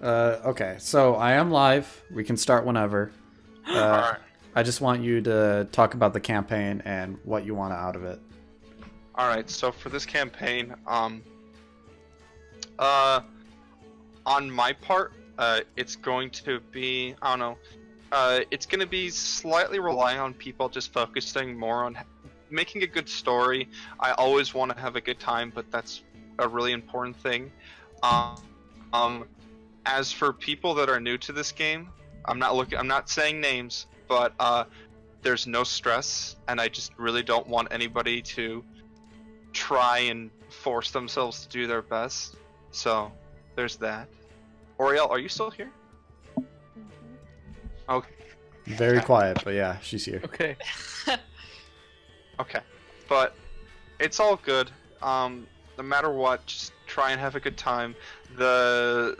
Okay, so I am live. We can start whenever. All right. I just want you to talk about the campaign and what you want out of it. All right. So for this campaign, uh, on my part, it's going to be, I don't know, it's going to be slightly relying on people just focusing more on making a good story. I always want to have a good time, but that's a really important thing. Um, um, as for people that are new to this game, I'm not saying names, but there's no stress, and I just really don't want anybody to try and force themselves to do their best. So there's that. Orielle, are you still here? Okay. Very quiet, but yeah, she's here. Okay. Okay. But it's all good. No matter what, just try and have a good time. I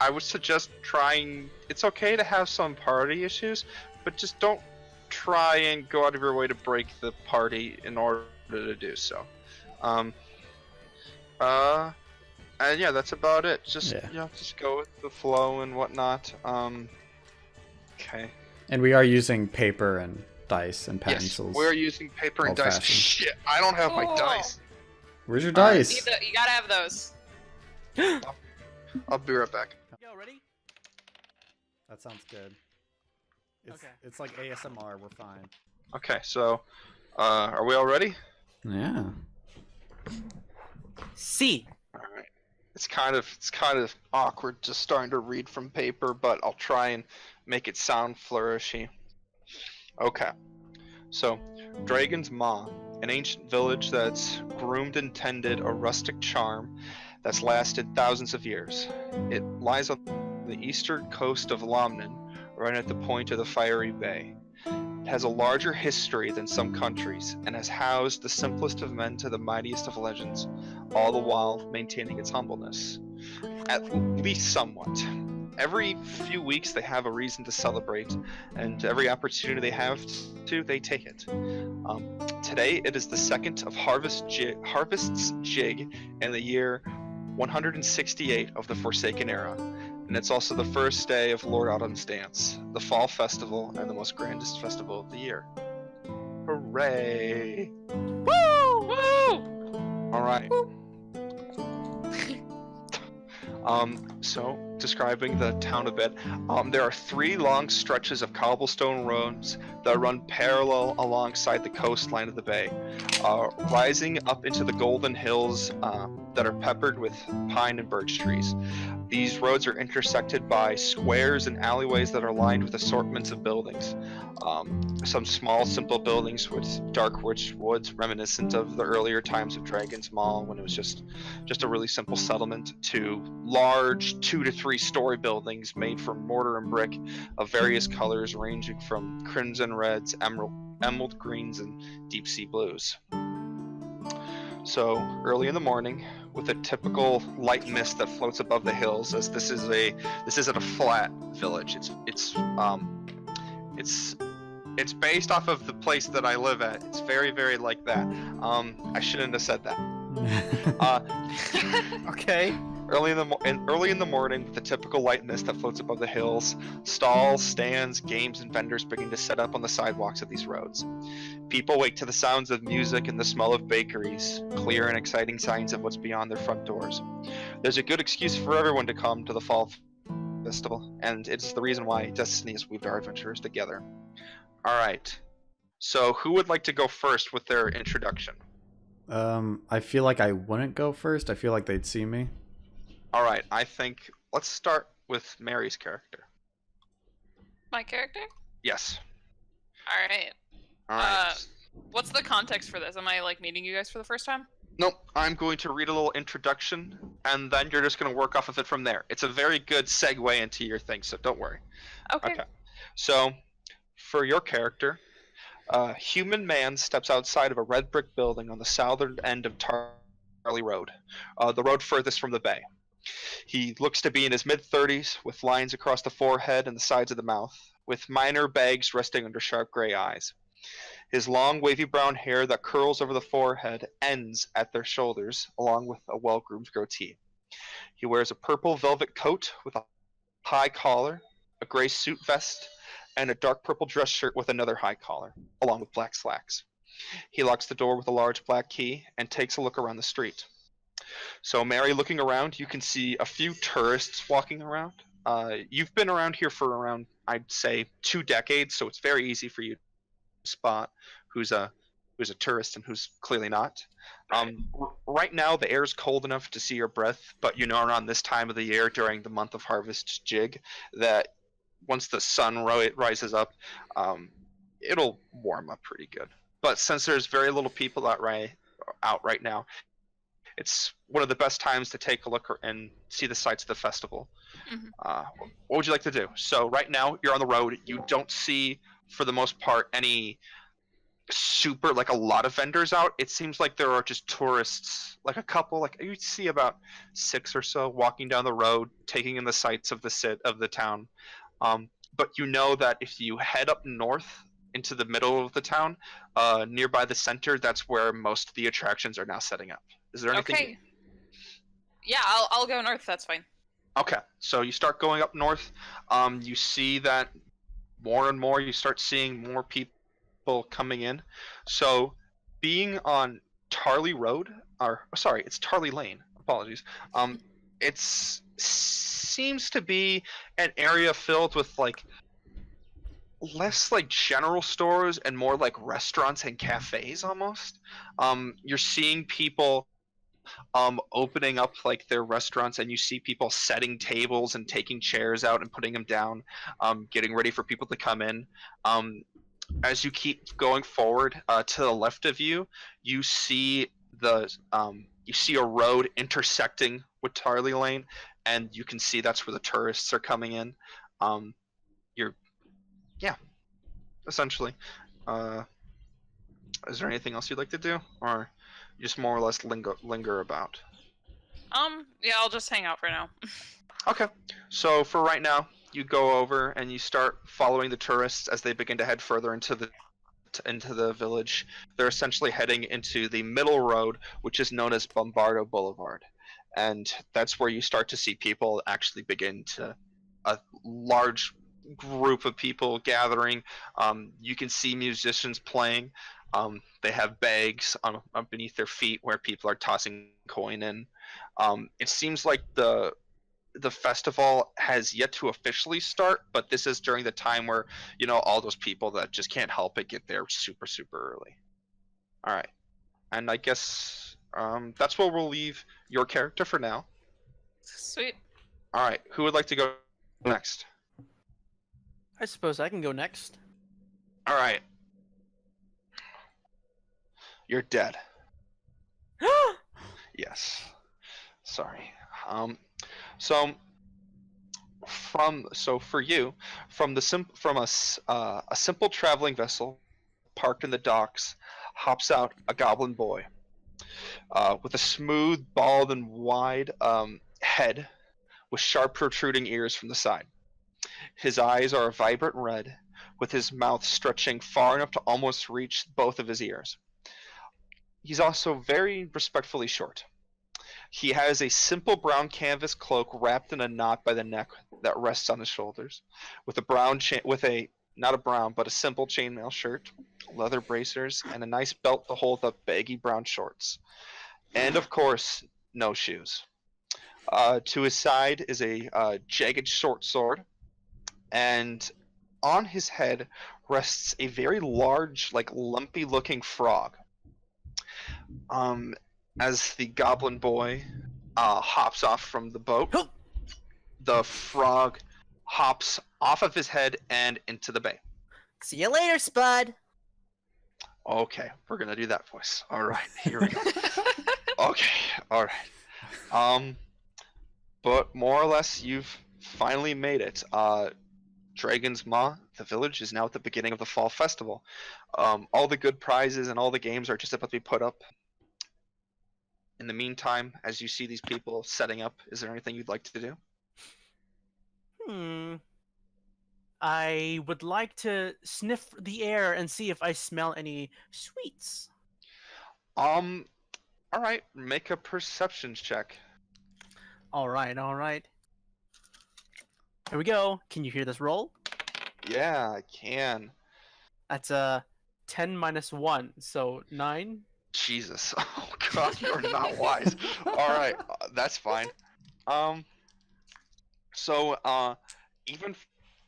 would suggest trying. It's okay to have some party issues, but just don't try and go out of your way to break the party in order to do so. And yeah, that's about it. Just just go with the flow and whatnot. Okay. And we are using paper and dice and pencils. Yes, we're using paper and dice. Shit, I don't have my dice. Where's your dice? You gotta have those. I'll be right back. Yo, ready? That sounds good. Okay. It's like ASMR. We're fine. Okay, so, are we all ready? Yeah. C. All right. It's kind of awkward just starting to read from paper, but I'll try and make it sound flourishy. Okay. So, Dragon's Maw, an ancient village that's groomed and tended a rustic charm that's lasted thousands of years. It lies on the eastern coast of Lomnan, right at the point of the Fiery Bay. It has a larger history than some countries, and has housed the simplest of men to the mightiest of legends, all the while maintaining its humbleness. At least somewhat. Every few weeks they have a reason to celebrate, and every opportunity they have to, they take it. Today it is the second of Harvest's Jig in the year 168 of the Forsaken Era, and it's also the first day of Lord Autumn's Dance, the fall festival and the most grandest festival of the year. Hooray! Woo! Woo! All right. So describing the town a bit, there are 3 long stretches of cobblestone roads that run parallel alongside the coastline of the bay, rising up into the golden hills that are peppered with pine and birch trees. These roads are intersected by squares and alleyways that are lined with assortments of buildings. Some small, simple buildings with dark rich woods reminiscent of the earlier times of Dragon's Maw, when it was just a really simple settlement, to large 2 to 3 story buildings made from mortar and brick of various colors, ranging from crimson reds, emerald greens, and deep sea blues. So early in the morning, with a typical light mist that floats above the hills, as this isn't a flat village. It's based off of the place that I live at. It's very, very like that. I shouldn't have said that. Okay. Early in the morning, with the typical light mist that floats above the hills, stalls, stands, games, and vendors begin to set up on the sidewalks of these roads. People wake to the sounds of music and the smell of bakeries, clear and exciting signs of what's beyond their front doors. There's a good excuse for everyone to come to the fall festival, and it's the reason why Destiny has weaved our adventures together. All right. So, who would like to go first with their introduction? I feel like I wouldn't go first. I feel like they'd see me. All right. I think let's start with Mary's character. My character? Yes. All right. All right. What's the context for this? Am I like meeting you guys for the first time? Nope. I'm going to read a little introduction, and then you're just going to work off of it from there. It's a very good segue into your thing, so don't worry. Okay. So, for your character, a human man steps outside of a red brick building on the southern end of Tarley Road, the road furthest from the bay. He looks to be in his mid-30s, with lines across the forehead and the sides of the mouth, with minor bags resting under sharp gray eyes. His long, wavy brown hair that curls over the forehead ends at their shoulders, along with a well-groomed goatee. He wears a purple velvet coat with a high collar, a gray suit vest, and a dark purple dress shirt with another high collar, along with black slacks. He locks the door with a large black key and takes a look around the street. So, Mary, looking around, you can see a few tourists walking around. You've been around here for around, I'd say, 2 decades, so it's very easy for you to spot who's a tourist and who's clearly not. Right now, the air is cold enough to see your breath, but you know around this time of the year, during the month of harvest jig, that once the sun rises up, it'll warm up pretty good. But since there's very little people out right now, it's one of the best times to take a look and see the sights of the festival. What would you like to do? So right now you're on the road. You don't see, for the most part, any like a lot of vendors out. It seems like there are just tourists, like a couple. Like you see about 6 or so walking down the road, taking in the sights of the town. But you know that if you head up north into the middle of the town, nearby the center, that's where most of the attractions are now setting up. Is there anything? Okay. Yeah, I'll go north. That's fine. Okay, so you start going up north. You see that more and more. You start seeing more people coming in. So, being on Tarley Road, it's Tarley Lane. Apologies. It seems to be an area filled with like less like general stores and more like restaurants and cafes almost. You're seeing people opening up like their restaurants, and you see people setting tables and taking chairs out and putting them down, getting ready for people to come in. As you keep going forward, to the left of you, you see a road intersecting with Tarley Lane, and you can see that's where the tourists are coming in. Essentially. Is there anything else you'd like to do, or you just more or less linger about? Yeah, I'll just hang out for now. Okay. So for right now, you go over and you start following the tourists as they begin to head further into the village. They're essentially heading into the middle road, which is known as Bombardo Boulevard, and that's where you start to see people actually begin to a large group of people gathering. You can see musicians playing. They have bags beneath their feet where people are tossing coin in. It seems like the festival has yet to officially start, but this is during the time where, you know, all those people that just can't help it get there super, super early. All right. And I guess that's where we'll leave your character for now. Sweet. All right. Who would like to go next? I suppose I can go next. All right. You're dead. Yes. Sorry. So for you, from a simple traveling vessel parked in the docks, hops out a goblin boy with a smooth, bald, and wide head with sharp protruding ears from the side. His eyes are a vibrant red, with his mouth stretching far enough to almost reach both of his ears. He's also very respectfully short. He has a simple brown canvas cloak wrapped in a knot by the neck that rests on his shoulders, with a simple chainmail shirt, leather bracers, and a nice belt to hold up baggy brown shorts. And of course, no shoes. To his side is a jagged short sword, and on his head rests a very large, like lumpy-looking frog. As the goblin boy hops off from the boat, the frog hops off of his head and into the bay. See you later, Spud. Okay, we're gonna do that voice. All right, here we go. Okay, all right. But more or less, you've finally made it. Dragon's Maw, the village, is now at the beginning of the fall festival. All the good prizes and all the games are just about to be put up. In the meantime, as you see these people setting up, is there anything you'd like to do? I would like to sniff the air and see if I smell any sweets. All right, make a perception check. All right, all right. Here we go. Can you hear this roll? Yeah, I can. That's 10 minus 1, so 9. Jesus. Oh God, you're not wise. All right, that's fine. Um. So, even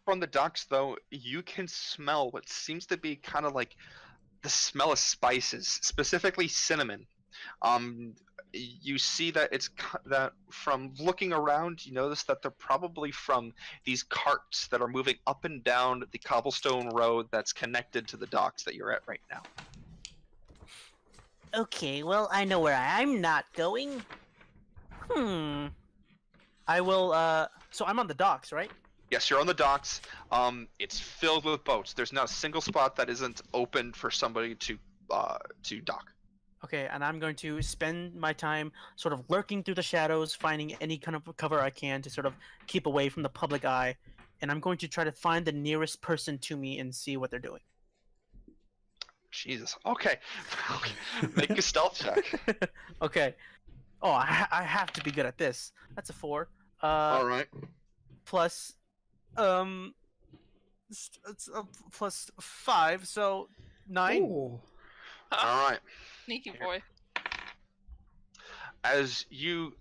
from the docks, though, you can smell what seems to be kind of like the smell of spices, specifically cinnamon. You see that that from looking around, you notice that they're probably from these carts that are moving up and down the cobblestone road that's connected to the docks that you're at right now. Okay, well, I know where I'm not going. I will, so I'm on the docks, right? Yes, you're on the docks. It's filled with boats. There's not a single spot that isn't open for somebody to dock. Okay, and I'm going to spend my time sort of lurking through the shadows, finding any kind of cover I can to sort of keep away from the public eye, and I'm going to try to find the nearest person to me and see what they're doing. Jesus. Okay. Make a stealth check. Okay. Oh, I have to be good at this. That's a 4. All right. Plus, it's plus 5, so 9. Ooh. All right. Sneaky boy. As you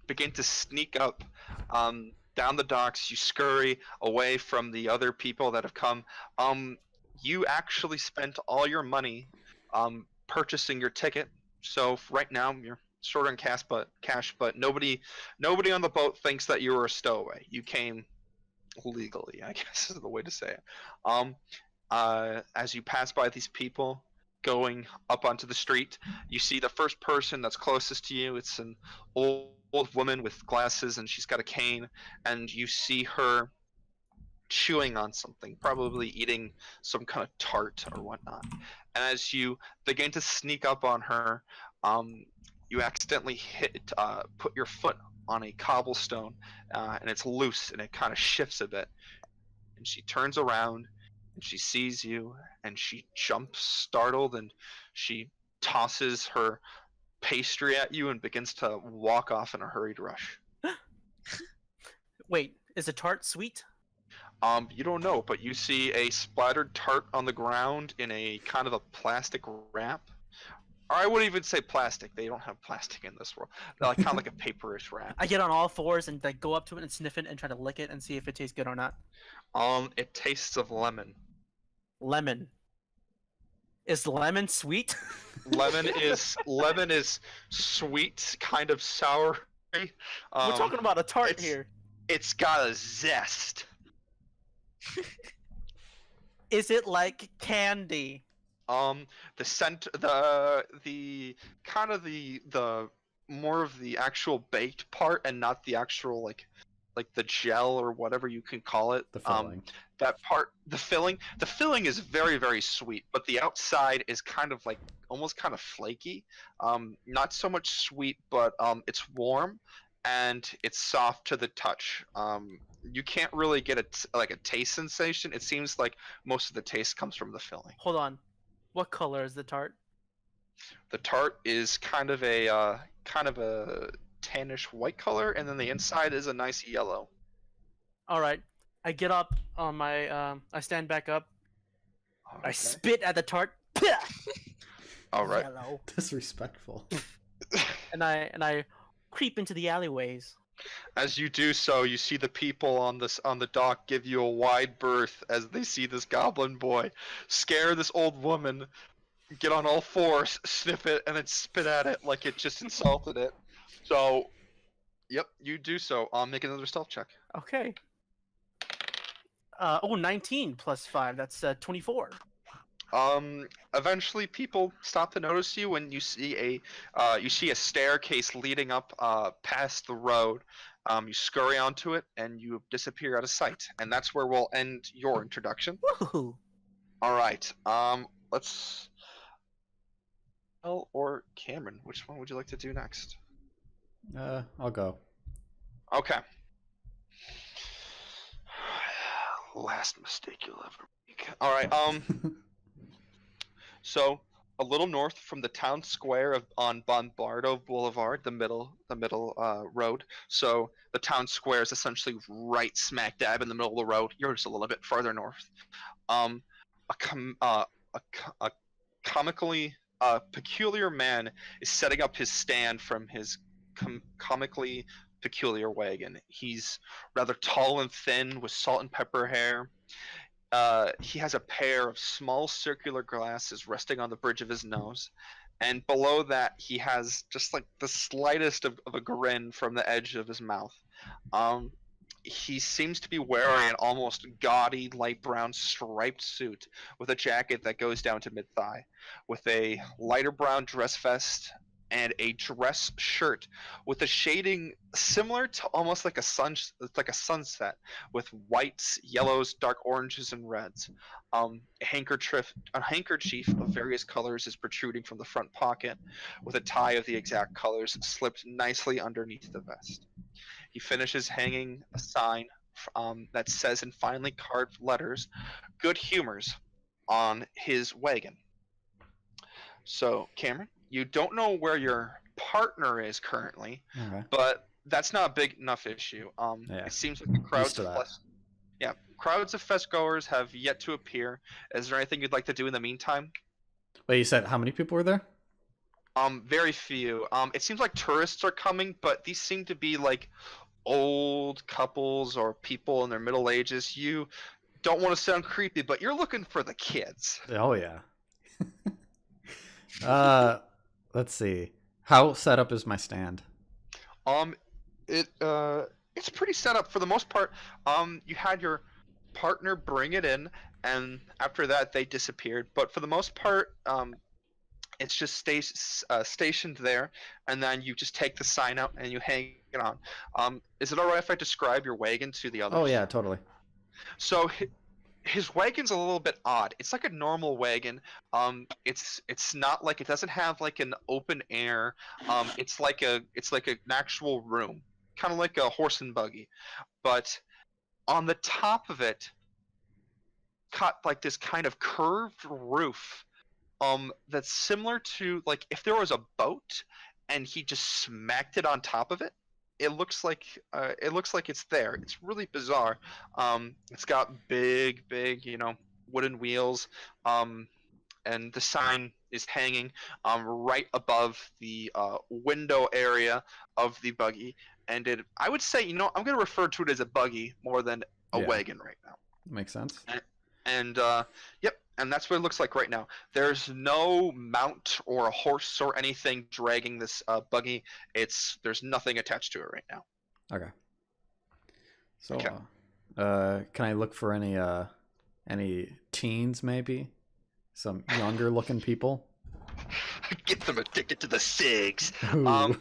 begin to sneak up down the docks, you scurry away from the other people that have come. You actually spent all your money purchasing your ticket. So right now you're short on cash, but nobody on the boat thinks that you were a stowaway. You came legally, I guess is the way to say it. As you pass by these people going up onto the street, you see the first person that's closest to you. It's an old woman with glasses, and she's got a cane, and you see her chewing on something, probably eating some kind of tart or whatnot. And as you begin to sneak up on her, you accidentally put your foot on a cobblestone, and it's loose, and it kind of shifts a bit. And she turns around, and she sees you, and she jumps startled, and she tosses her pastry at you and begins to walk off in a hurried rush. Wait, is a tart sweet? You don't know, but you see a splattered tart on the ground in a kind of a plastic wrap. Or I wouldn't even say plastic. They don't have plastic in this world. They're like kind of like a paperish wrap. I get on all fours and like go up to it and sniff it and try to lick it and see if it tastes good or not. It tastes of lemon. Lemon. Is lemon sweet? Lemon is sweet, kind of sour. We're talking about a tart here. It's got a zest. Is it like candy? The scent, the kind of the more of the actual baked part, and not the actual like the gel or whatever you can call it. The filling. That part, the filling is very, very sweet, but the outside is kind of like almost kind of flaky. Not so much sweet, but it's warm and it's soft to the touch. You can't really get a taste sensation. It seems like most of the taste comes from the filling. Hold on. What color is the tart? The tart is kind of a tannish white color, and then the inside is a nice yellow. All right. I get up on my. I stand back up. Okay. I spit at the tart. All right. Yellow. Disrespectful. And I creep into the alleyways. As you do so, you see the people on the dock give you a wide berth as they see this goblin boy scare this old woman, get on all fours, sniff it, and then spit at it like it just insulted it. So, yep, you do so. Make another stealth check. Okay. 19 plus 5. That's 24. Eventually people stop to notice you when you see a staircase leading up past the road. You scurry onto it and you disappear out of sight, and that's where we'll end your introduction. Woohoo! All right. Let's. Or Cameron, which one would you like to do next? I'll go. Okay. Last mistake you'll ever make. All right. So, a little north from the town square on Bombardo Boulevard, the middle road. So the town square is essentially right smack dab in the middle of the road. You're just a little bit farther north. Um, a comically peculiar man is setting up his stand from his comically peculiar wagon. He's rather tall and thin with salt and pepper hair. He has a pair of small circular glasses resting on the bridge of his nose, and below that he has just like the slightest of a grin from the edge of his mouth. He seems to be wearing an almost gaudy light brown striped suit with a jacket that goes down to mid-thigh, with a lighter brown dress vest and a dress shirt with a shading similar to almost like a sunset with whites, yellows, dark oranges, and reds. A handkerchief of various colors is protruding from the front pocket, with a tie of the exact colors slipped nicely underneath the vest. He finishes hanging a sign that says in finely carved letters, "Good Humors," on his wagon. So, Cameron, you don't know where your partner is currently, Okay. but that's not a big enough issue. Yeah. It seems like the crowds of fest goers have yet to appear. Is there anything you'd like to do in the meantime? Wait, you said how many people were there? Very few. It seems like tourists are coming, but these seem to be like old couples or people in their middle ages. You don't want to sound creepy, but you're looking for the kids. Oh yeah. Let's see. How set up is my stand? It's pretty set up for the most part. You had your partner bring it in, and after that they disappeared. But for the most part, it's just stationed there, and then you just take the sign out and you hang it on. Is it all right if I describe your wagon to the others? Oh yeah, totally. So his wagon's a little bit odd. It's like a normal wagon. It's not like, it doesn't have like an open air. It's like an actual room, kind of like a horse and buggy, but on the top of it, cut like this kind of curved roof. That's similar to like if there was a boat and he just smacked it on top of it. It looks like it's there. It's really bizarre. It's got big, wooden wheels. And the sign is hanging right above the window area of the buggy. And I would say, I'm going to refer to it as a buggy more than a wagon right now. Makes sense. And yep. And that's what it looks like right now. There's no mount or a horse or anything dragging this buggy. There's nothing attached to it right now. Okay. So, can I look for any teens maybe? Some younger looking people? Get them addicted to the cigs. Ooh.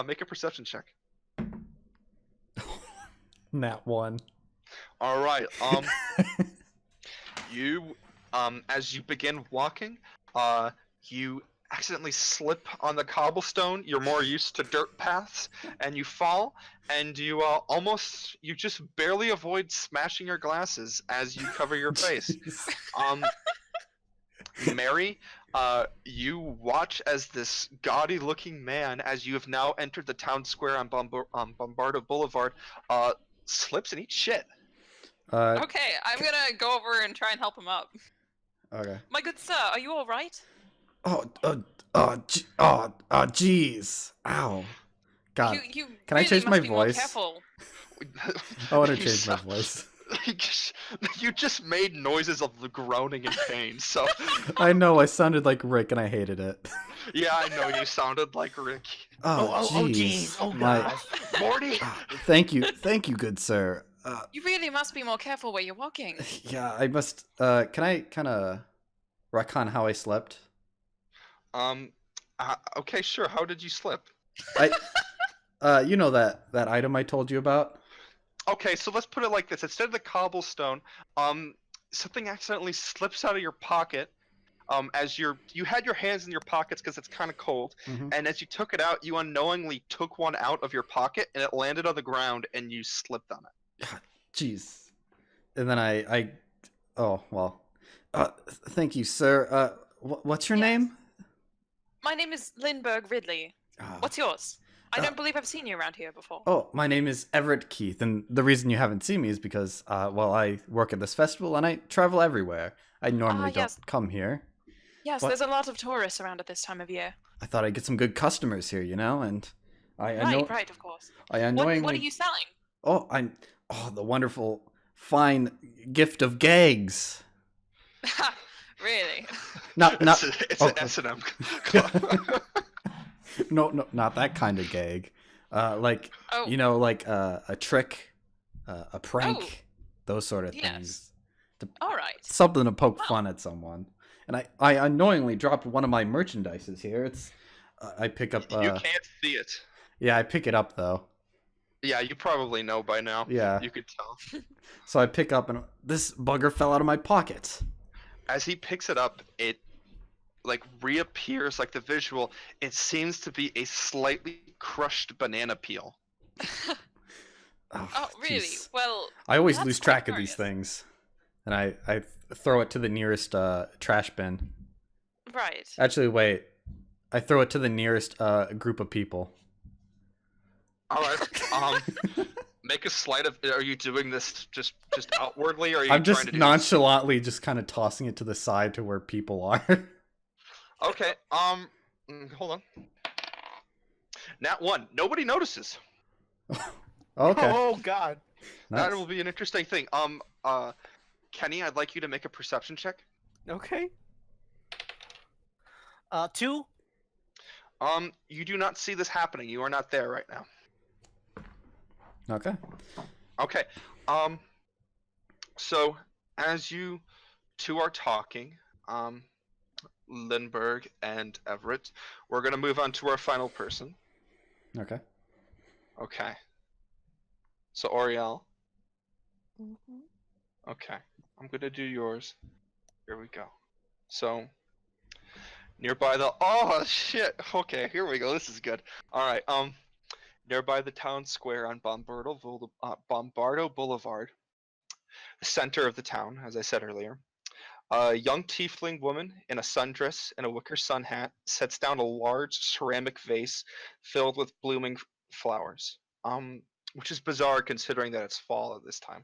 Make a perception check. Nat 1. All right. You, as you begin walking, you accidentally slip on the cobblestone. You're more used to dirt paths, and you fall, and you just barely avoid smashing your glasses as you cover your face. Mary, you watch as this gaudy-looking man, as you have now entered the town square on Bombardo Boulevard, slips and eats shit. Okay, I'm gonna go over and try and help him up. Okay. My good sir, are you all right? Jeez. Ow. God. You Can really I change must my be more voice? careful. I want to change my voice. You just made noises of groaning in pain, so... I know, I sounded like Rick and I hated it. Yeah, I know, you sounded like Rick. Oh, jeez. Oh, My- gosh. Morty! Thank you, good sir. You really must be more careful where you're walking. Yeah, I must. Can I kind of recon how I slept? Okay, sure. How did you slip? You know that item I told you about? Okay, so let's put it like this. Instead of the cobblestone, something accidentally slips out of your pocket. As you had your hands in your pockets because it's kind of cold, and as you took it out, you unknowingly took one out of your pocket, and it landed on the ground, and you slipped on it. Jeez. And then I oh well, Thank you, sir. What's your Yes. name? My name is Lindberg Ridley. What's yours? I don't believe I've seen you around here before. Oh, my name is Everett Kieth, and the reason you haven't seen me is because, well, I work at this festival and I travel everywhere. I normally yes. don't come here. Yes, What? there's a lot of tourists around at this time of year. I thought I'd get some good customers here, and I know Right, of course. I What annoyingly. are you selling? The wonderful, fine gift of gags. Really? Not. It's oh, an S&M. No, not that kind of gag. Like Oh. like a trick, a prank, those sort of Yes. things. All right. Something to poke fun at someone. And I unknowingly dropped one of my merchandises here. It's I pick up. You can't see it. Yeah, I pick it up though. Yeah, you probably know by now. Yeah. You could tell. So I pick up, and this bugger fell out of my pocket. As he picks it up, it like reappears like the visual. It seems to be a slightly crushed banana peel. Oh, really? Jeez. Well, I always that's lose quite track of these curious. things, and I throw it to the nearest trash bin. Right. Actually, wait. I throw it to the nearest group of people. All right. Make a sleight of. Are you doing this just outwardly, or are you I'm trying just to do nonchalantly just kind of tossing it to the side to where people are. Okay. Hold on. Nat 1. Nobody notices. Okay. Oh God. Nice. That will be an interesting thing. Kenny, I'd like you to make a perception check. Okay. 2. You do not see this happening. You are not there right now. Okay. Okay. So as you two are talking, Lindberg and Everett, we're gonna move on to our final person. Okay. Okay. So Orielle. Mm-hmm. Okay. I'm gonna do yours. Here we go. So nearby the oh shit. Okay, here we go. This is good. All right. Nearby the town square on Bombardo Boulevard, the center of the town, as I said earlier, a young tiefling woman in a sundress and a wicker sun hat sets down a large ceramic vase filled with blooming flowers. Which is bizarre considering that it's fall at this time.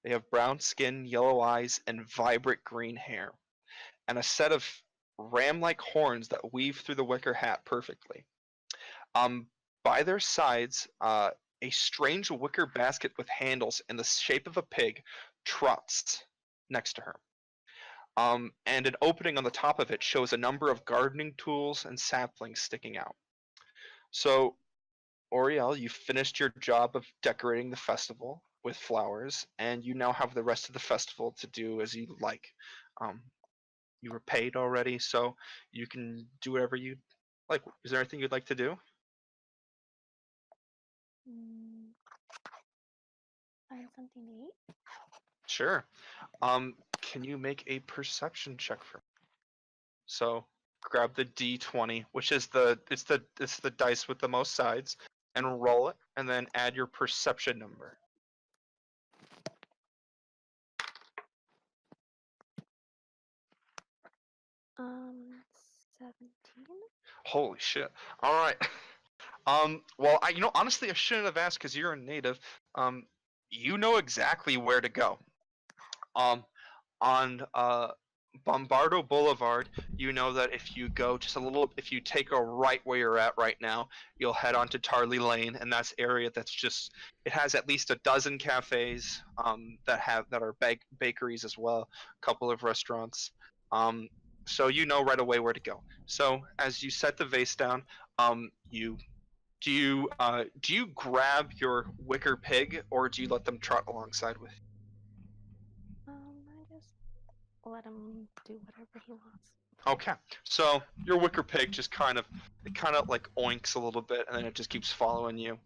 They have brown skin, yellow eyes, and vibrant green hair, and a set of ram-like horns that weave through the wicker hat perfectly. By their sides, a strange wicker basket with handles in the shape of a pig trots next to her. And an opening on the top of it shows a number of gardening tools and saplings sticking out. So, Orielle, you finished your job of decorating the festival with flowers, and you now have the rest of the festival to do as you like. You were paid already, so you can do whatever you like. Is there anything you'd like to do? Find something to eat. Sure. Can you make a perception check for me? So grab the D20, which is it's the dice with the most sides, and roll it, and then add your perception number. 17. Holy shit! All right. Well, honestly, I shouldn't have asked because you're a native. You know exactly where to go. On Bombardo Boulevard, you know that if you go just if you take a right where you're at right now, you'll head onto Tarley Lane, and that's area it has at least a dozen cafes that are bakeries as well, a couple of restaurants. So you know right away where to go. So as you set the vase down, do you grab your wicker pig, or do you let them trot alongside with you? I just let him do whatever he wants. Okay, so your wicker pig just kind of like oinks a little bit, and then it just keeps following you.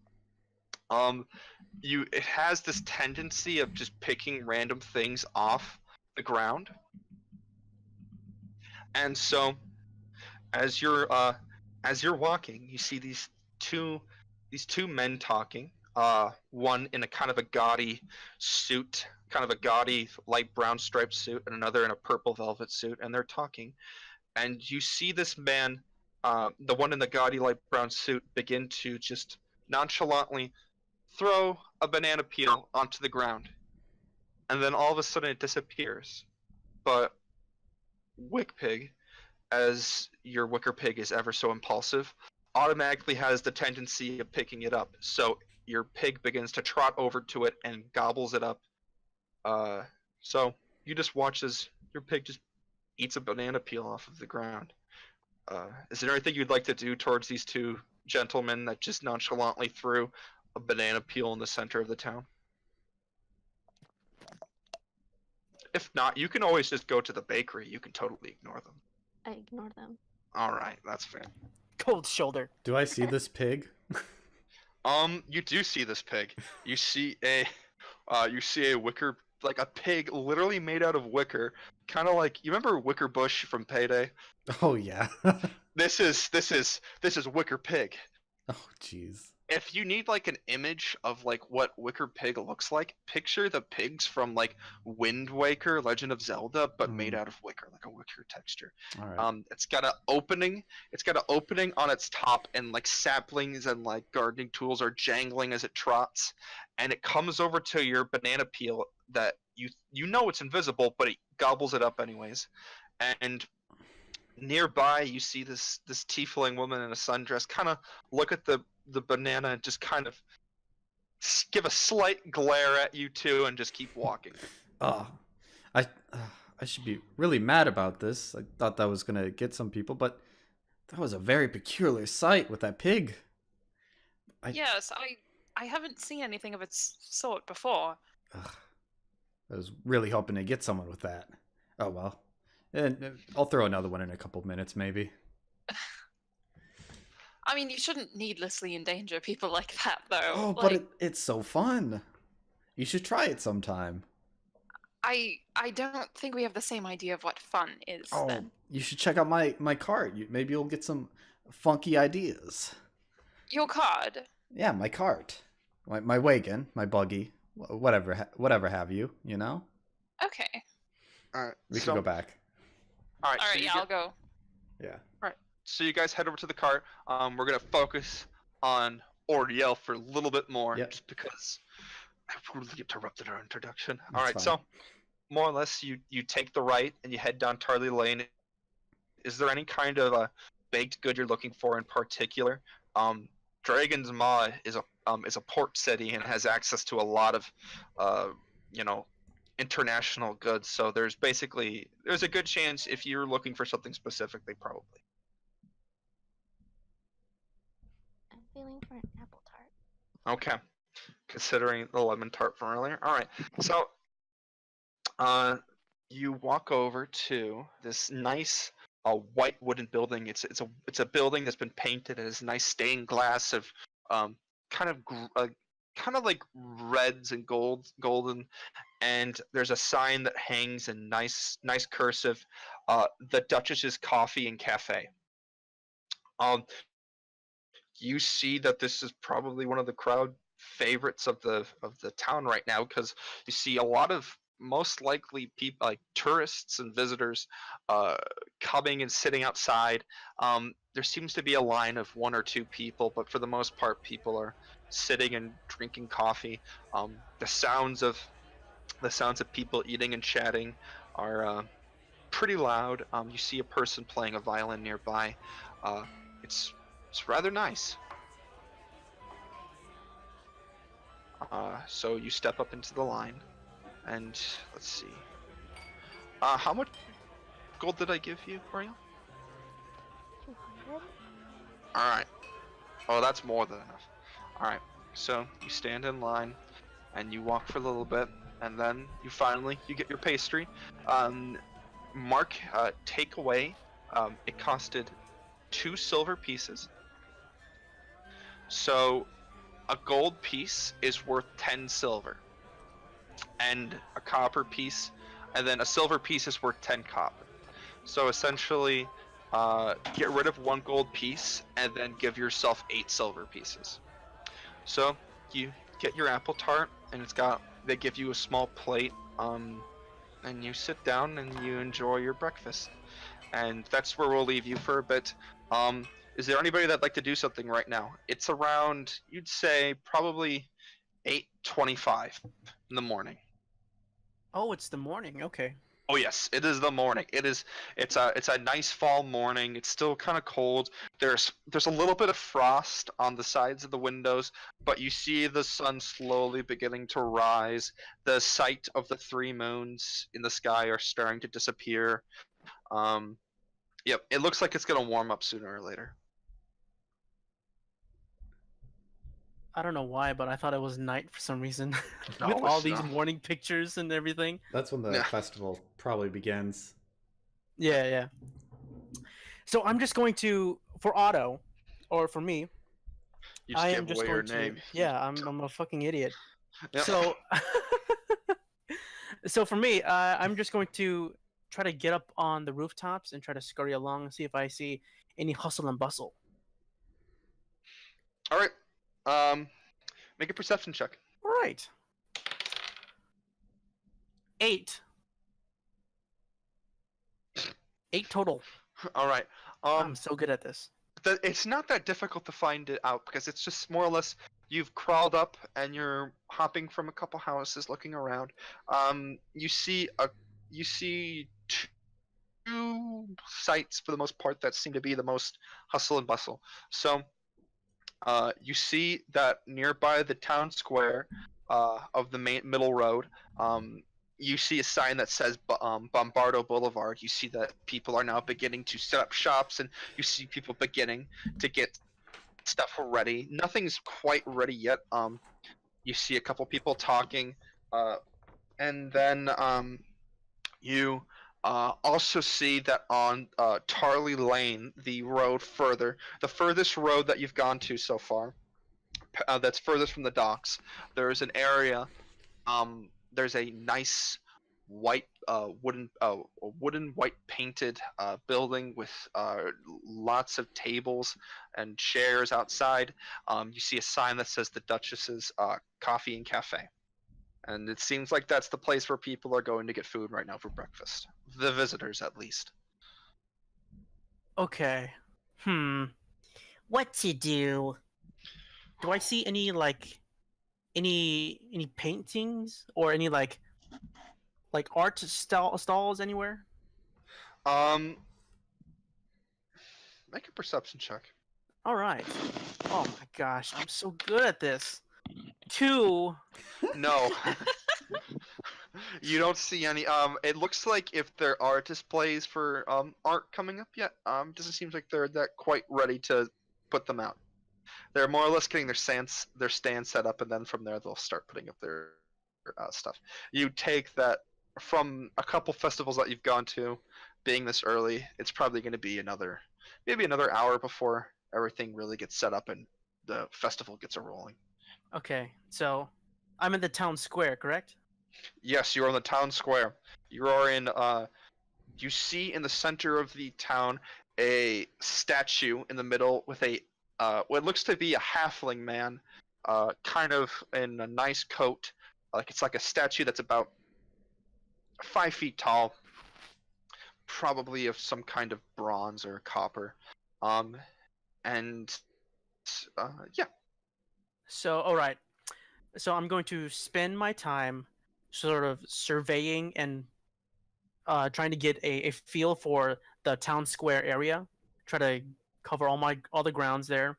It has this tendency of just picking random things off the ground, and so as you're walking, you see these two men talking. one in a kind of a gaudy suit, kind of a gaudy light brown striped suit, and another in a purple velvet suit, and they're talking. And you see this man, the one in the gaudy light brown suit, begin to just nonchalantly throw a banana peel onto the ground. And then all of a sudden it disappears. But Wick Pig, as your wicker pig is ever so impulsive, automatically has the tendency of picking it up. So your pig begins to trot over to it and gobbles it up. So you just watch as your pig just eats a banana peel off of the ground. Is there anything you'd like to do towards these two gentlemen that just nonchalantly threw a banana peel in the center of the town? If not, you can always just go to the bakery. You can totally ignore them. I ignore them. Alright, that's fair. Cold shoulder. Do I see this pig? You do see this pig. You see a wicker, like a pig literally made out of wicker, kind of like, you remember Wicker Bush from Payday? Oh yeah. This is Wicker Pig. Oh jeez. If you need like an image of like what Wicker Pig looks like, picture the pigs from like Wind Waker, Legend of Zelda, but made out of wicker, like a wicker texture. All right. It's got an opening. It's got an opening on its top, and like saplings and like gardening tools are jangling as it trots, and it comes over to your banana peel that you know it's invisible, but it gobbles it up anyways. And nearby, you see this tiefling woman in a sundress kind of look at the banana and just kind of give a slight glare at you two and just keep walking. I should be really mad about this. I thought that was gonna get some people, but that was a very peculiar sight with that pig. Yes, I haven't seen anything of its sort before. I was really hoping to get someone with that. Oh well. And I'll throw another one in a couple minutes, maybe. I mean, you shouldn't needlessly endanger people like that, though. Oh, like, but it's so fun. You should try it sometime. I don't think we have the same idea of what fun is. Oh, then you should check out my cart. Maybe you'll get some funky ideas. your card. Yeah, my cart, my wagon, my buggy, whatever have you. You know. Okay. All right, We can go back. All right, All right. so Yeah, I'll go. Yeah. So you guys head over to the cart. We're gonna focus on Orielle for a little bit more, Yep. just because I rudely interrupted our introduction. That's All right, fine. so more or less, you take the right and you head down Tarley Lane. Is there any kind of a baked good you're looking for in particular? Dragon's Maw is a port city and has access to a lot of international goods. So there's a good chance if you're looking for something specific, they probably. I'm feeling for an apple tart. Okay, considering the lemon tart from earlier. All right, so you walk over to this nice white wooden building. It's a building that's been painted. It has nice stained glass of kind of like reds and golden, and there's a sign that hangs in nice cursive, the Duchess's Coffee and Cafe. You see that this is probably one of the crowd favorites of the town right now, because you see a lot of most likely people like tourists and visitors coming and sitting outside. There seems to be a line of one or two people, but for the most part people are sitting and drinking coffee. The sounds of people eating and chatting are pretty loud. You see a person playing a violin nearby. It's rather nice. So you step up into the line, and let's see. How much gold did I give you, Orielle? 200. Alright. Oh, that's more than enough. Alright, so you stand in line, and you walk for a little bit, and then you get your pastry. Mark, take away. It costed 2 silver pieces. So a gold piece is worth 10 silver, and a copper piece, and then a silver piece is worth 10 copper. So essentially, get rid of 1 gold piece and then give yourself 8 silver pieces. So you get your apple tart, and they give you a small plate, and you sit down and you enjoy your breakfast. And that's where we'll leave you for a bit. Is there anybody that'd like to do something right now? It's around, you'd say, probably 8:25 in the morning. Oh, it's the morning. Okay. Oh yes, it is the morning. It's a nice fall morning. It's still kind of cold. There's a little bit of frost on the sides of the windows, but you see the sun slowly beginning to rise. The sight of the three moons in the sky are starting to disappear. Yep, it looks like it's gonna warm up sooner or later. I don't know why, but I thought it was night for some reason. No, With all it's these not. morning pictures and everything. That's when the Yeah. festival probably begins. Yeah, yeah. So I'm just going to, for Otto, or for me, You just I gave am just away your going to. name. Yeah, I'm a fucking idiot. Yep. So, so for me, I'm just going to try to get up on the rooftops and try to scurry along and see if I see any hustle and bustle. All right. Make a perception check. All right. 8. 8 total. All right. I'm so good at this. It's not that difficult to find it out because it's just more or less you've crawled up and you're hopping from a couple houses, looking around. You see two sites for the most part that seem to be the most hustle and bustle. So, you see that nearby the town square of the main middle road, you see a sign that says Bombardo Boulevard. You see that people are now beginning to set up shops, and you see people beginning to get stuff ready. Nothing's quite ready yet. You see a couple people talking, and then you also see that on Tarley Lane, the furthest road that you've gone to so far, that's furthest from the docks, there's an area. There's a nice white wooden white painted building with lots of tables and chairs outside. You see a sign that says the Duchess's Coffee and Cafe. And it seems like that's the place where people are going to get food right now for breakfast. The visitors, at least. Okay. What to do? Do I see any any paintings or any like art stalls anywhere? Make a perception check. All right. Oh my gosh, I'm so good at this. 2. No. You don't see any. It looks like if there are displays for art coming up yet, doesn't seem like they're that quite ready to put them out. They're more or less getting their stand set up, and then from there they'll start putting up their stuff. You take that from a couple festivals that you've gone to, being this early, it's probably going to be maybe another hour before everything really gets set up and the festival gets a rolling. Okay, so I'm in the town square, correct? Yes, you're on the town square. You are in. You see in the center of the town a statue in the middle with a what looks to be a halfling man, kind of in a nice coat. It's like a statue that's about 5 feet tall, probably of some kind of bronze or copper. And yeah. So, all right. So I'm going to spend my time sort of surveying and trying to get a feel for the town square area. Try to cover all the grounds there,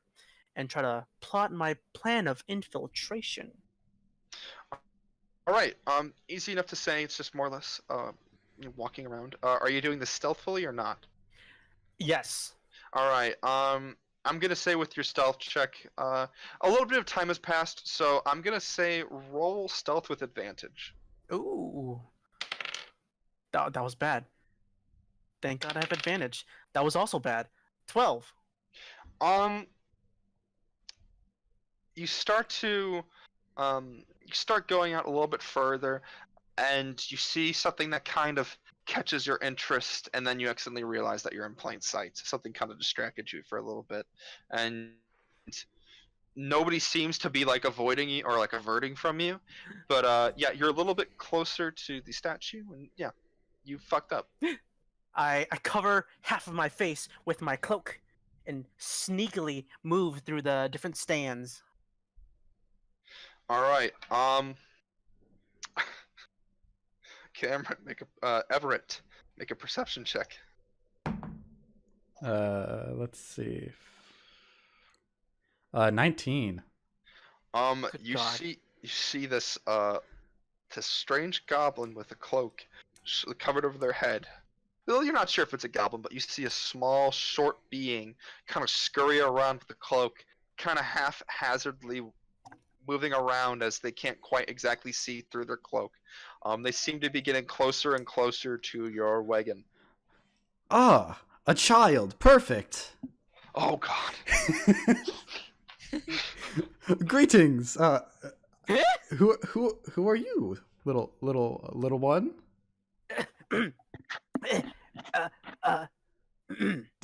and try to plot my plan of infiltration. All right. Easy enough to say. It's just more or less walking around. Are you doing this stealthily or not? Yes. All right. I'm gonna say with your stealth check, a little bit of time has passed, so I'm gonna say roll stealth with advantage. Ooh. That was bad. Thank God I have advantage. That was also bad. 12. You start going out a little bit further, and you see something that kind of catches your interest, and then you accidentally realize that you're in plain sight. Something kind of distracted you for a little bit, and nobody seems to be like avoiding you or like averting from you, but yeah, you're a little bit closer to the statue, and yeah, you fucked up. I cover half of my face with my cloak and sneakily move through the different stands. All right. Cameron, Everett, make a perception check. Let's see. 19. Good You God. see this this strange goblin with a cloak covered over their head. Well, you're not sure if it's a goblin, but you see a small, short being kind of scurry around with the cloak, kind of haphazardly moving around as they can't quite exactly see through their cloak. They seem to be getting closer and closer to your wagon. Ah, a child. Perfect. Oh God! Greetings. Who are you, little one?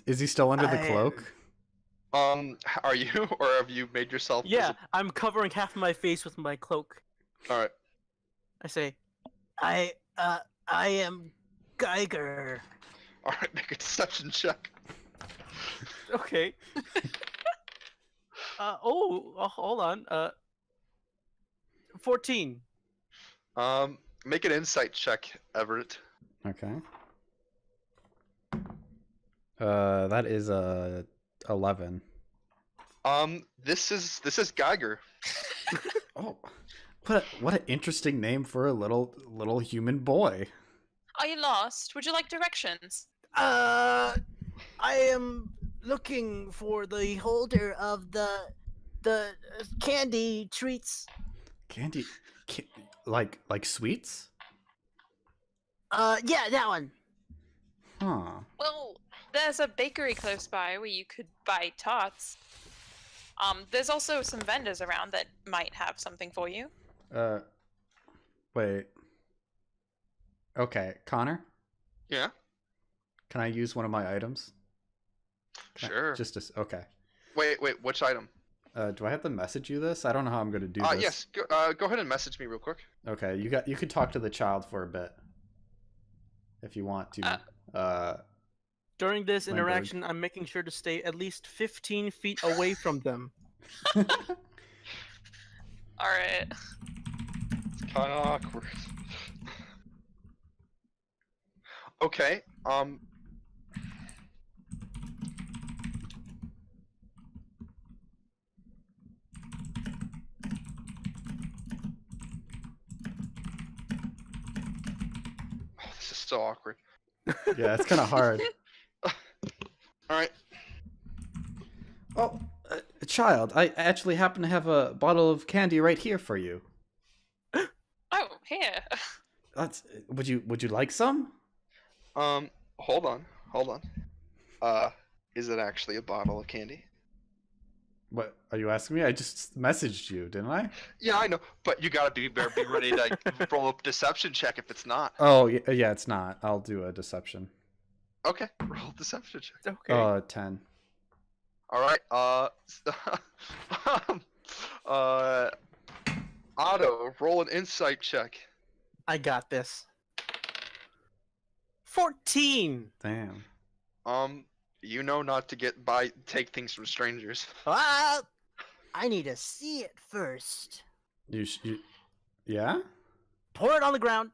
Is he still under the cloak? Are you, or have you made yourself? Yeah, I'm covering half of my face with my cloak. All right. I say, I am Gigerrr. All right. Make a deception check. Okay. Hold on. 14. Make an insight check, Everett. Okay. That is 11. This is Gigerrr. Oh, what an interesting name for a little human boy. Are you lost? Would you like directions? I am looking for the holder of the candy treats. Candy, like sweets? Yeah, that one. Huh. Well, there's a bakery close by where you could buy tarts. There's also some vendors around that might have something for you. Wait. Okay, Connor, Yeah. can I use one of my items? Sure. Okay. Wait. Which item? Do I have to message you this? I don't know how I'm gonna do this. Yes. Go ahead and message me real quick. Okay, you could talk to the child for a bit, if you want to. During this Lindberg. interaction, I'm making sure to stay at least 15 feet away from them. All right. It's kind of awkward. Okay. Oh, this is so awkward. Yeah, it's kind of hard. All right. Oh, child, I actually happen to have a bottle of candy right here for you. Oh, here. Would you like some? Hold on. Is it actually a bottle of candy? What are you asking me? I just messaged you, didn't I? Yeah, I know, but you gotta be ready to roll a deception check if it's not. Oh, yeah, it's not. I'll do a deception. Okay, roll a deception check. Okay. 10. All right. Otto, roll an insight check. I got this. 14. Damn. You know not to take things from strangers. I need to see it first. You yeah? Pour it on the ground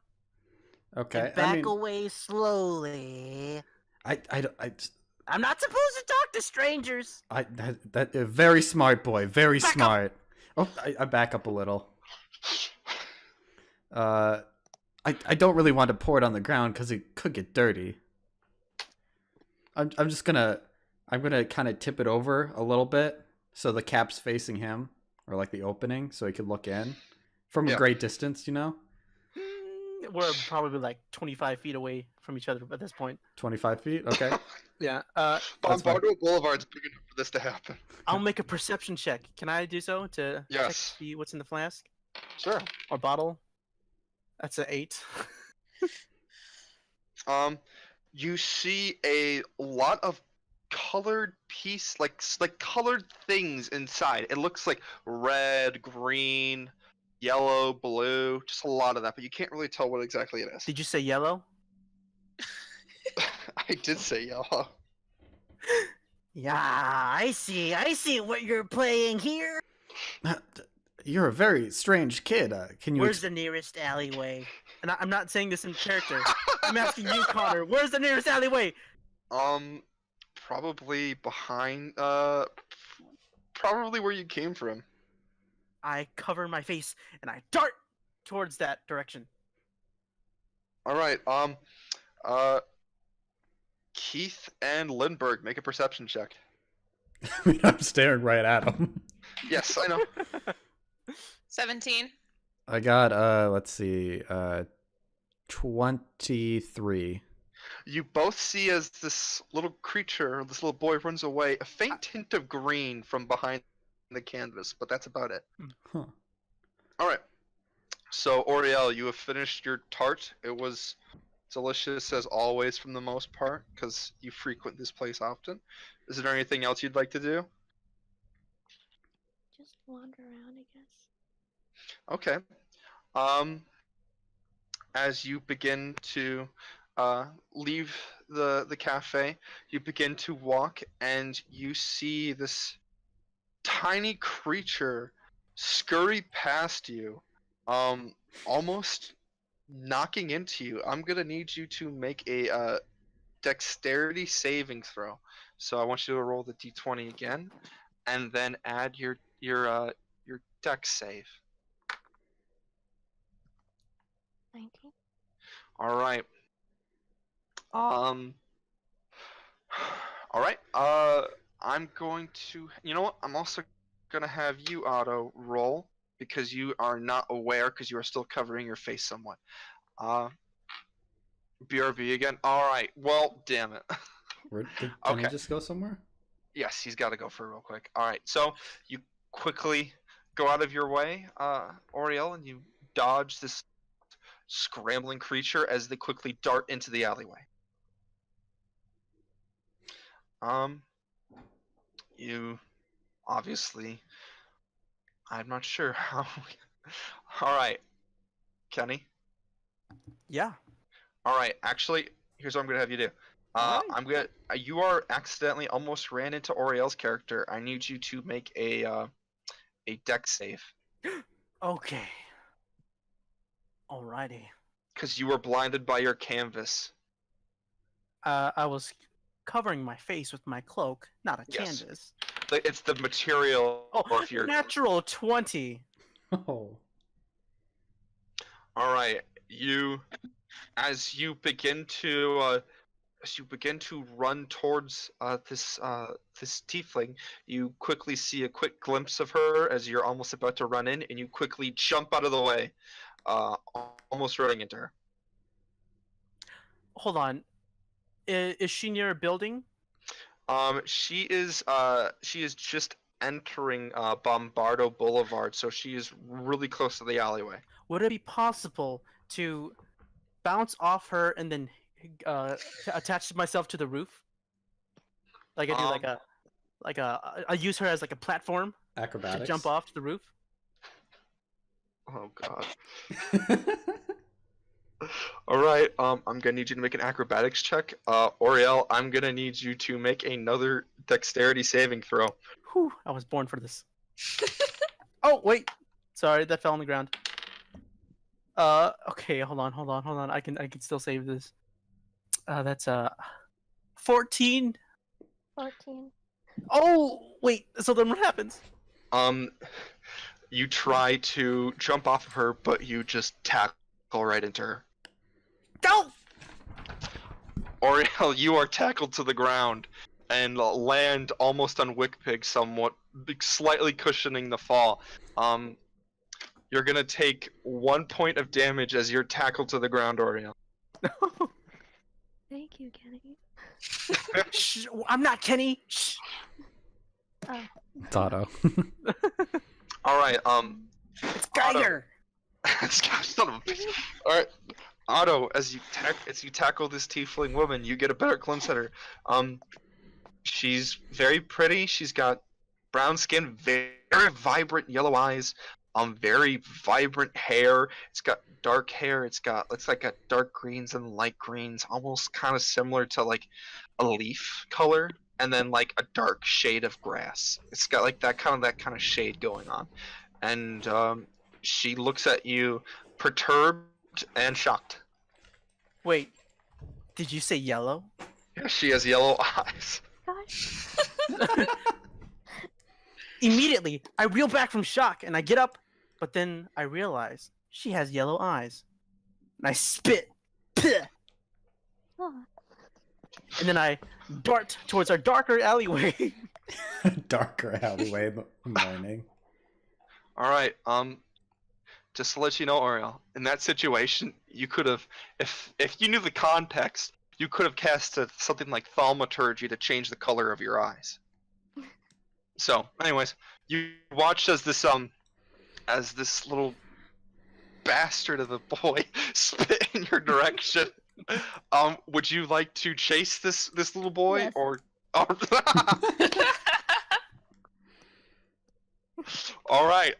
Okay. and back away slowly. I'm not supposed to talk to strangers. That very smart boy, very Back up. smart. Oh, I back up a little. I don't really want to pour it on the ground because it could get dirty. I'm gonna kind of tip it over a little bit so the cap's facing him, or like the opening, so he could look in from a great distance, you know. We're probably like 25 feet away from each other at this point. 25 feet. Okay. Yeah. Bombardo Boulevard's big enough for this to happen. I'll make a perception check. Can I do so to Yes. check what's in the flask Sure. or bottle? That's an 8. You see a lot of colored like colored things inside. It looks like red, green, yellow, blue, just a lot of that, but you can't really tell what exactly it is. Did you say yellow? I did say yellow. Yeah, I see what you're playing here. You're a very strange kid. Can you? Where's the nearest alleyway? And I'm not saying this in character. I'm asking you, Connor. Where's the nearest alleyway? Probably behind. Probably where you came from. I cover my face and I dart towards that direction. All right. Kieth and Lindberg, make a perception check. I mean, I'm staring right at him. Yes, I know. 17. I got let's see, 23. You both see as this little creature, this little boy runs away, a faint hint of green from behind the canvas, but that's about it. Huh. All right. So, Orielle, you have finished your tart. It was delicious as always for the most part, because you frequent this place often. Is there anything else you'd like to do? Just wander around, I guess. Okay. As you begin to leave the cafe, you begin to walk, and you see this tiny creature scurry past you, almost knocking into you. I'm gonna need you to make a dexterity saving throw. So I want you to roll the d20 again, and then add your dex save. 19. All right. All right. I'm going to. You know what? I'm also gonna have you, Otto, roll because you are not aware because you are still covering your face somewhat. BRB again. All right. Well, damn it. Can Okay. he just go somewhere? Yes, he's got to go for real quick. All right. So you quickly go out of your way, Orielle, and you dodge this scrambling creature as they quickly dart into the alleyway. You obviously, I'm not sure how. All right, Kenny. Yeah. All right, actually, here's what I'm gonna have you do. Alright. I'm gonna. You are accidentally almost ran into Orielle's character. I need you to make a dex save Okay. Alrighty. because you were blinded by your canvas. I was covering my face with my cloak, not a Yes. canvas. It's the material Oh, of your. natural 20. Oh. All right, as you begin to run towards this tiefling, you quickly see a quick glimpse of her as you're almost about to run in, and you quickly jump out of the way, almost running into her. Hold on. Is she near a building? She is just entering Bombardo Boulevard, so she is really close to the alleyway. Would it be possible to bounce off her and then attach myself to the roof? Like I do I use her as like a platform Acrobatics. to jump off to the roof. Oh god. All right, I'm gonna need you to make an acrobatics check. Orielle, I'm gonna need you to make another dexterity saving throw. Whew, I was born for this. Oh wait, sorry, that fell on the ground. Okay, hold on. I can still save this. That's 14. 14. Oh wait, so then what happens? You try to jump off of her, but you just tackle right into her. Go! Orielle, you are tackled to the ground and land almost on Wickpig somewhat, slightly cushioning the fall. You're gonna take 1 point of damage as you're tackled to the ground, Orielle. Thank you, Kenny. Shh, I'm not Kenny. Shh. It's Otto. All right, It's Gigerrr. son of a bitch. All right, Otto, as you tackle this tiefling woman, you get a better glimpse at her. She's very pretty. She's got brown skin, very vibrant yellow eyes, very vibrant hair. It's got dark hair. It's like a dark greens and light greens, almost kind of similar to like a leaf color, and then like a dark shade of grass. It's got like that kind of shade going on, and she looks at you, perturbed and shocked. Wait, did you say yellow? Yeah, she has yellow eyes. Gosh. Immediately, I reel back from shock and I get up, but then I realize she has yellow eyes. And I spit. Pah! Oh, And then I dart towards our darker alleyway. Darker alleyway in the morning. All right. Just to let you know, Orielle, in that situation, you could have, if you knew the context, you could have cast something like thaumaturgy to change the color of your eyes. So, anyways, you watched as this little bastard of a boy spit in your direction. Would you like to chase this little boy Yes. or? All right.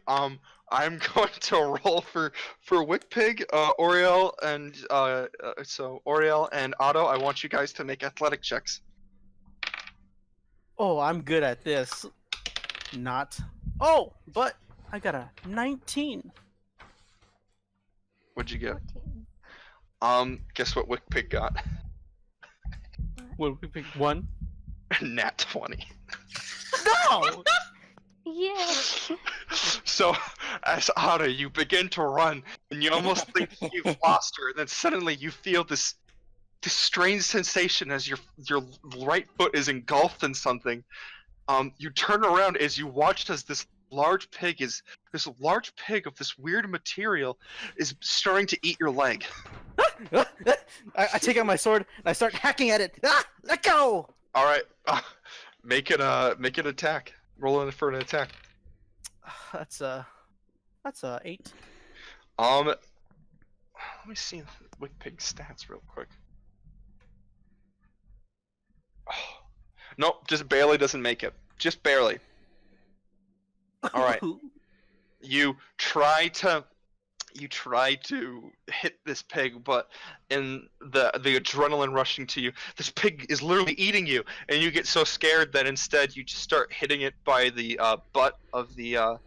I'm going to roll for Wickpig, Orielle, and so Orielle and Otto. I want you guys to make athletic checks. Oh, I'm good at this. Not. Oh, but I got a 19. What'd you get? 14. Guess what Wickpig got? What we pick? 1? Nat 20. No! Yeah. So, as Otto, you begin to run, and you almost think you've lost her, and then suddenly you feel this strange sensation as your right foot is engulfed in something. You turn around as you watched as this large pig of this weird material is starting to eat your leg. I take out my sword and I start hacking at it. Ah! Let go! All right, make it attack. Roll in for an attack. That's 8. Let me see Wickpig's stats real quick. Nope, just barely doesn't make it. Just barely. All right. You try to hit this pig, but in the adrenaline rushing to you, this pig is literally eating you, and you get so scared that instead you just start hitting it by the butt of the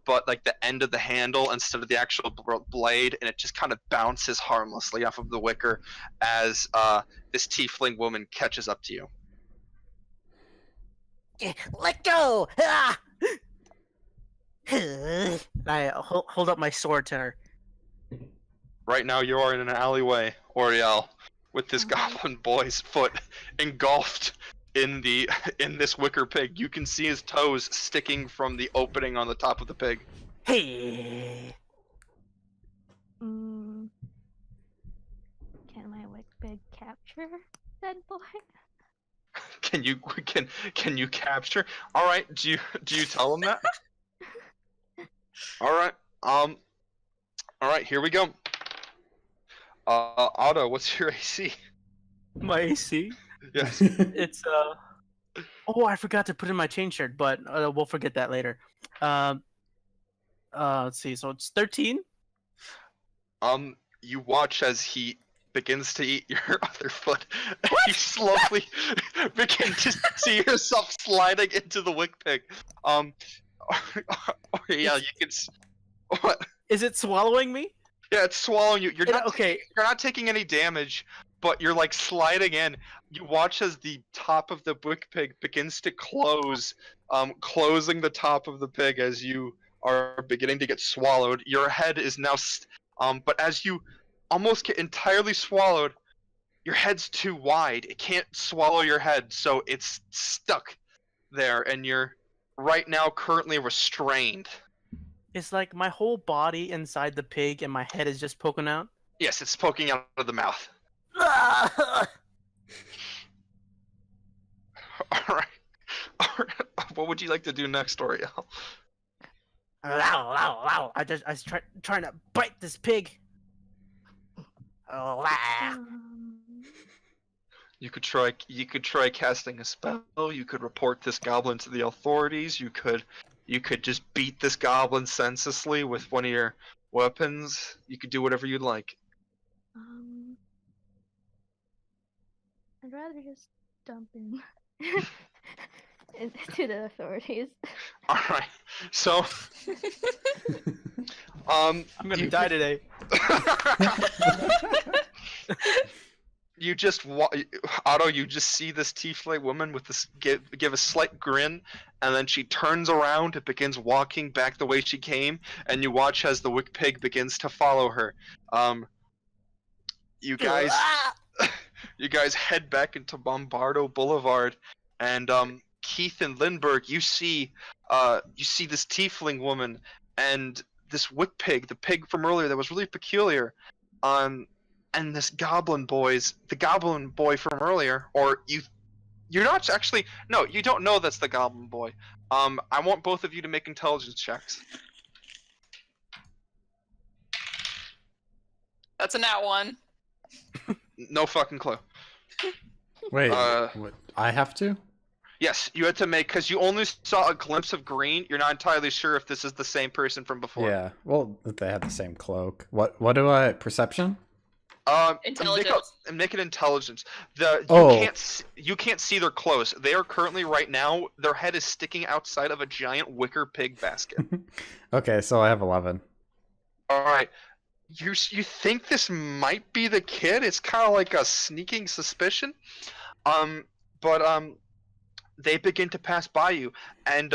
butt, like the end of the handle instead of the actual blade, and it just kind of bounces harmlessly off of the wicker as this tiefling woman catches up to you. Let go! Ah! I hold up my sword to her. Right now you are in an alleyway, Orielle, with this goblin boy's foot engulfed in this wicker pig. You can see his toes sticking from the opening on the top of the pig. Hey! Can my Wickpig capture that boy? Can you capture? All right, do you tell him that? All right, here we go. Otto, what's your AC? My AC? Yes. It's Oh, I forgot to put in my chain shirt, but we'll forget that later. Let's see. So it's 13. You watch as he begins to eat your other foot. You slowly begin to see yourself sliding into the wick pig. Yeah, you can. What? Is it swallowing me? Yeah, it's swallowing you. You're not okay. You're not taking any damage, but you're like sliding in. You watch as the top of the wick pig begins to close, closing the top of the pig as you are beginning to get swallowed. Your head is now, but as you almost get entirely swallowed, your head's too wide. It can't swallow your head, so it's stuck there, and you're right now currently restrained. It's like my whole body inside the pig and my head is just poking out. Yes, it's poking out of the mouth. All right. What would you like to do next, Orielle? I was trying to bite this pig. Um, You could try casting a spell. You could report this goblin to the authorities. You could just beat this goblin senselessly with one of your weapons. You could do whatever you'd like. I'd rather just dump him to the authorities. All right. So, I'm gonna die today. You just Otto. You just see this tiefling woman with this give a slight grin, and then she turns around and begins walking back the way she came. And you watch as the wick pig begins to follow her. You guys, you guys head back into Bombardo Boulevard, and Kieth and Lindberg, you see this tiefling woman and this wick pig, the pig from earlier that was really peculiar. And this goblin boy from earlier, or you're not actually, no, you don't know that's the goblin boy. I want both of you to make intelligence checks. That's a nat 1. No fucking clue. Wait, what? I have to? Yes, you had to make, because you only saw a glimpse of green. You're not entirely sure if this is the same person from before. Yeah, well, they have the same cloak. What do I, perception? Intelligence. Make it intelligence. You can't see their clothes. They are currently right now. Their head is sticking outside of a giant wicker pig basket. Okay, so I have 11. All right. You think this might be the kid? It's kind of like a sneaking suspicion. But they begin to pass by you, and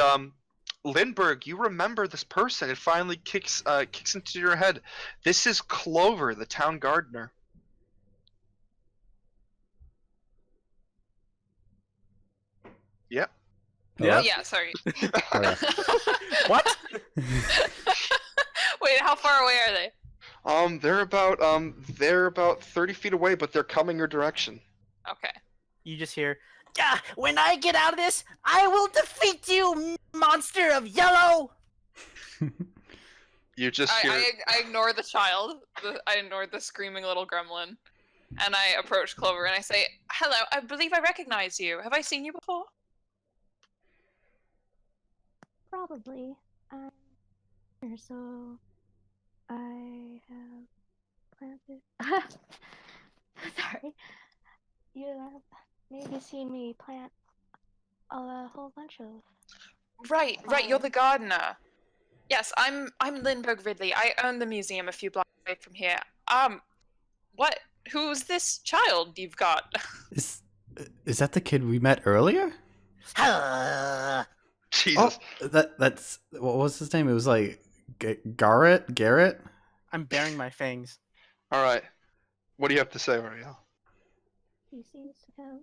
Lindberg, you remember this person. It finally kicks into your head. This is Clover, the town gardener. Yep. Yeah. Yeah, sorry. Okay. What? Wait, how far away are they? They're about 30 feet away, but they're coming your direction. Okay. You just hear, When I get out of this, I will defeat you, monster of yellow! You just hear. I ignore the child. I ignore the screaming little gremlin. And I approach Clover and I say, "Hello, I believe I recognize you. Have I seen you before?" Probably. So I have planted. Sorry. You have maybe seen me plant a whole bunch of. Right, you're the gardener. Yes, I'm Lindberg Ridley. I own the museum a few blocks away from here. What? Who's this child you've got? Is that the kid we met earlier? Jesus. Oh, that's what was his name? It was like Garrett. I'm baring my fangs. All right. What do you have to say, Orielle? He seems to have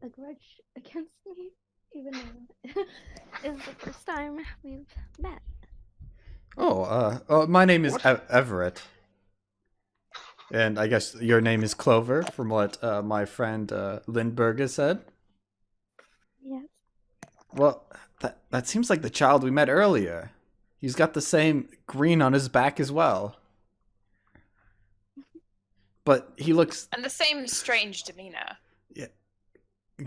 a grudge against me, even though it's the first time we've met. My name is Everett. And I guess your name is Clover, from what my friend Lindberg has said. Yes. Well, that seems like the child we met earlier. He's got the same green on his back as well. But he looks... And the same strange demeanor. Yeah.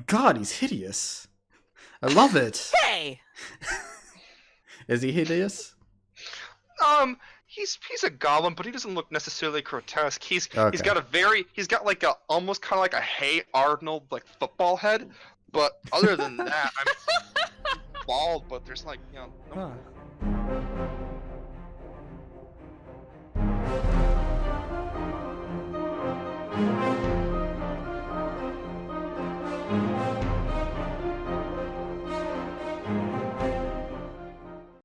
God, he's hideous. I love it. Hey! Is he hideous? He's a goblin, but he doesn't look necessarily grotesque. He's got like a almost kind of like a Hey Arnold like football head, but other than that, I'm bald. But there's like no